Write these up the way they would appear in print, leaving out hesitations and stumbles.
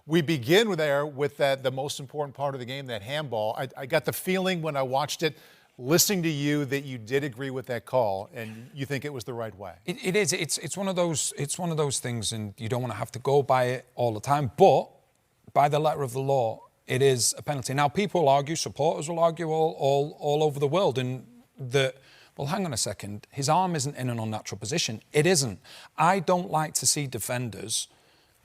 We begin with the most important part of the game, that handball. I got the feeling when I watched it, listening to you, that you did agree with that call and you think it was the right way. It is. It's one of those things, and you don't want to have to go by it all the time. But by the letter of the law, it is a penalty. Now, people will argue, supporters will argue all over the world, and that, well, hang on a second, his arm isn't in an unnatural position. It isn't. I don't like to see defenders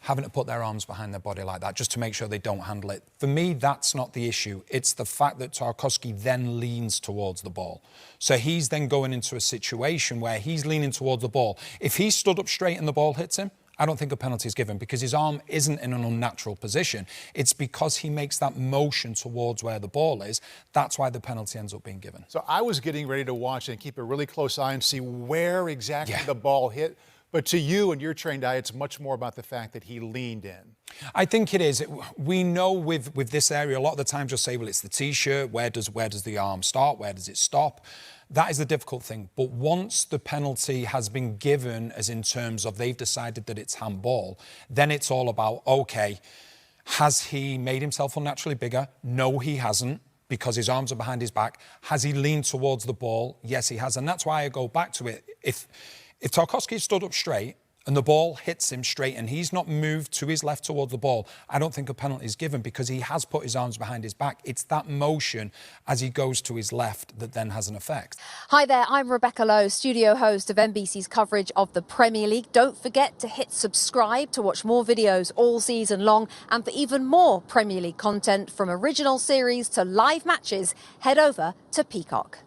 having to put their arms behind their body like that just to make sure they don't handle it. For me, that's not the issue. It's the fact that Tarkowski then leans towards the ball. So he's then going into a situation where he's leaning towards the ball. If he stood up straight and the ball hits him, I don't think a penalty is given because his arm isn't in an unnatural position. It's because he makes that motion towards where the ball is. That's why the penalty ends up being given. So I was getting ready to watch and keep a really close eye and see where exactly the ball hit. But to you and your trained eye, it's much more about the fact that he leaned in. I think it is. We know with this area, a lot of the times you'll say, well, it's the T-shirt. Where does the arm start? Where does it stop? That is the difficult thing. But once the penalty has been given, as in terms of they've decided that it's handball, then it's all about, okay, has he made himself unnaturally bigger? No, he hasn't, because his arms are behind his back. Has he leaned towards the ball? Yes, he has. And that's why I go back to it. If Tarkowski stood up straight and the ball hits him straight and he's not moved to his left towards the ball, I don't think a penalty is given because he has put his arms behind his back. It's that motion as he goes to his left that then has an effect. Hi there, I'm Rebecca Lowe, studio host of NBC's coverage of the Premier League. Don't forget to hit subscribe to watch more videos all season long, and for even more Premier League content, from original series to live matches, head over to Peacock.